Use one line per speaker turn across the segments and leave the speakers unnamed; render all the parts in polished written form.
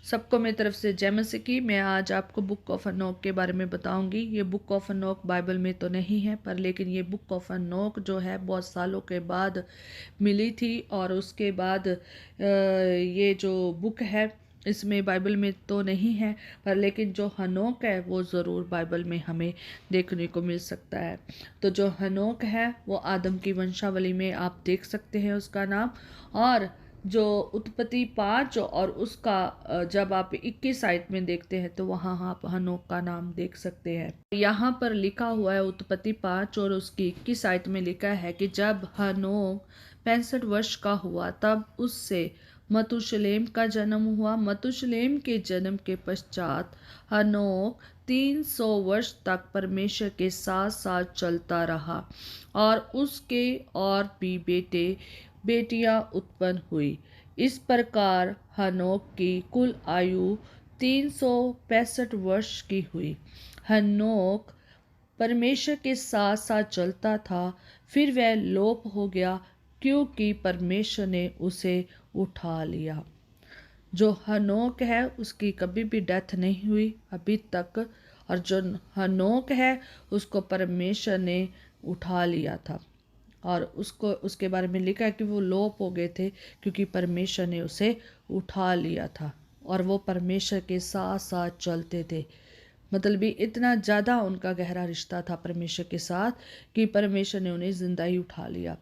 सबको मेरी तरफ से जय मसीह की। मैं आज आपको बुक ऑफ हनोक के बारे में बताऊंगी। ये बुक ऑफ हनोक बाइबल में तो नहीं है, पर लेकिन ये बुक ऑफ हनोक जो है बहुत सालों के बाद मिली थी, और उसके बाद ये जो बुक है इसमें बाइबल में तो नहीं है, पर लेकिन जो हनोक है वो ज़रूर बाइबल में हमें देखने को मिल सकता है। तो जो हनोक है वो आदम की वंशावली में आप देख सकते हैं उसका नाम, और जो उत्पत्ति 5 और उसका जब आप 21 साइट में देखते हैं तो वहाँ आप हनोक का नाम देख सकते हैं। यहाँ पर लिखा हुआ है उत्पत्ति 5 और उसकी 21 साइट में लिखा है कि जब हनोक 65 वर्ष का हुआ तब उससे मतुशलेम का जन्म हुआ। मतुशलेम के जन्म के पश्चात हनोक 300 वर्ष तक परमेश्वर के साथ साथ चलता रहा, और उसके और भी बेटे बेटियां उत्पन्न हुई। इस प्रकार हनोक की कुल आयु 365 वर्ष की हुई। हनोक परमेश्वर के साथ साथ चलता था, फिर वह लोप हो गया क्योंकि परमेश्वर ने उसे उठा लिया। जो हनोक है उसकी कभी भी डेथ नहीं हुई अभी तक, और जो हनोक है उसको परमेश्वर ने उठा लिया था, और उसको उसके बारे में लिखा है कि वो लोप हो गए थे क्योंकि परमेश्वर ने उसे उठा लिया था, और वो परमेश्वर के साथ साथ चलते थे। मतलब भी इतना ज़्यादा उनका गहरा रिश्ता था परमेश्वर के साथ कि परमेश्वर ने उन्हें जिंदा ही उठा लिया।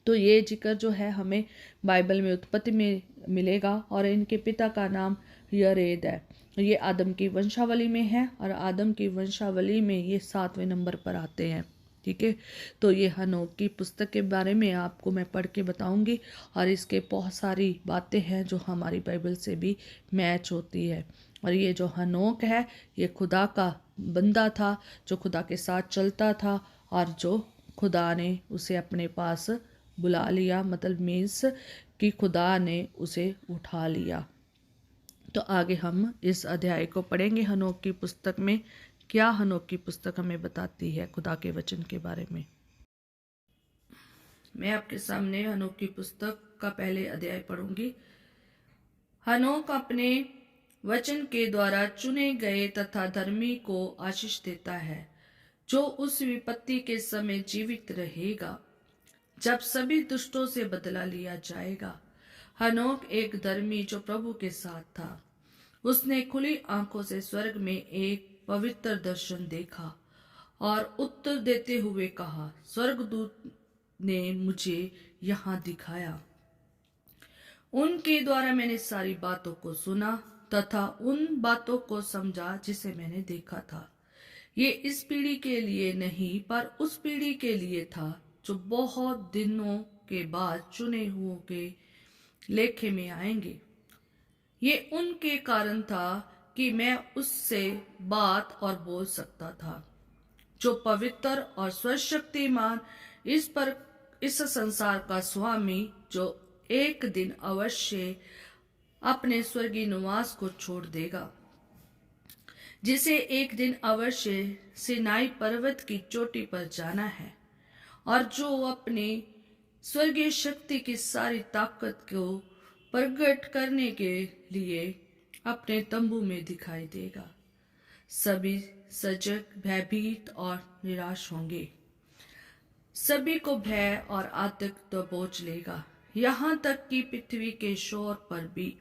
तो ये जिक्र जो है हमें बाइबल में उत्पत्ति में मिलेगा, और इनके पिता का नाम यरेद है। ये आदम की वंशावली में है, और आदम की वंशावली में ये 7वें नंबर पर आते हैं। ठीक है, तो ये हनोक की पुस्तक के बारे में आपको मैं पढ़ के बताऊंगी, और इसके बहुत सारी बातें हैं जो हमारी बाइबल से भी मैच होती है। और ये जो हनोक है ये खुदा का बंदा था, जो खुदा के साथ चलता था, और जो खुदा ने उसे अपने पास बुला लिया, मतलब मीन्स कि खुदा ने उसे उठा लिया। तो आगे हम इस अध्याय को पढ़ेंगे हनोक की पुस्तक में। क्या हनोक की पुस्तक हमें बताती है खुदा के वचन के बारे में। मैं आपके सामने हनोक की पुस्तक का पहले अध्याय पढ़ूंगी। हनोक अपने वचन के द्वारा चुने गए तथा धर्मी को आशीष देता है, जो उस विपत्ति के समय जीवित रहेगा जब सभी दुष्टों से बदला लिया जाएगा। हनोक एक धर्मी जो प्रभु के साथ था। उसने खुली आंखों से स्वर्ग में एक पवित्र दर्शन देखा और उत्तर देते हुए कहा, स्वर्गदूत ने मुझे यहाँ दिखाया। उनके द्वारा मैंने सारी बातों को सुना तथा उन बातों को समझा जिसे मैंने देखा था। ये इस पीढ़ी के लिए नहीं पर उस पीढ़ी के लिए था जो बहुत दिनों के बाद चुने हुओं के लेखे में आएंगे। ये उनके कारण था कि मैं उससे बात और बोल सकता था, जो पवित्र और सर्वशक्तिमान इस संसार का स्वामी, जो एक दिन अवश्य अपने स्वर्गीय निवास को छोड़ देगा, जिसे एक दिन अवश्य सिनाई पर्वत की चोटी पर जाना है, और जो अपनी स्वर्गीय शक्ति की सारी ताकत को प्रकट करने के लिए अपने तंबू में दिखाई देगा। सभी सजग, भयभीत और निराश होंगे। सभी को भय और आतंक दबोच लेगा, यहाँ तक कि पृथ्वी के शोर पर भी।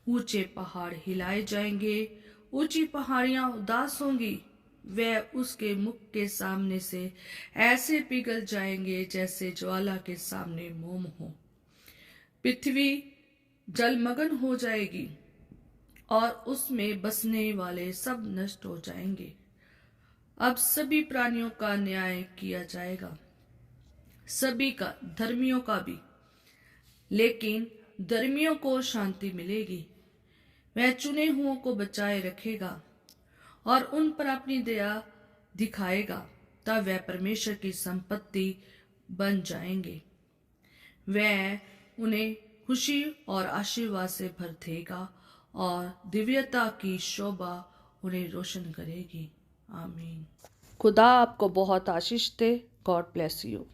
ऊंचे पहाड़ हिलाए जाएंगे, ऊंची पहाड़ियां उदास होंगी। वह उसके मुख के सामने से ऐसे पिघल जाएंगे जैसे ज्वाला के सामने मोम हो। पृथ्वी जलमग्न हो जाएगी और उसमें बसने वाले सब नष्ट हो जाएंगे। अब सभी प्राणियों का न्याय किया जाएगा, सभी का, धर्मियों का भी। लेकिन धर्मियों को शांति मिलेगी। वह चुने हुओं को बचाए रखेगा और उन पर अपनी दया दिखाएगा, तब वह परमेश्वर की संपत्ति बन जाएंगे। वह उन्हें खुशी और आशीर्वाद से भर देगा और दिव्यता की शोभा उन्हें रोशन करेगी। आमीन। खुदा आपको बहुत आशीष दे। God bless you.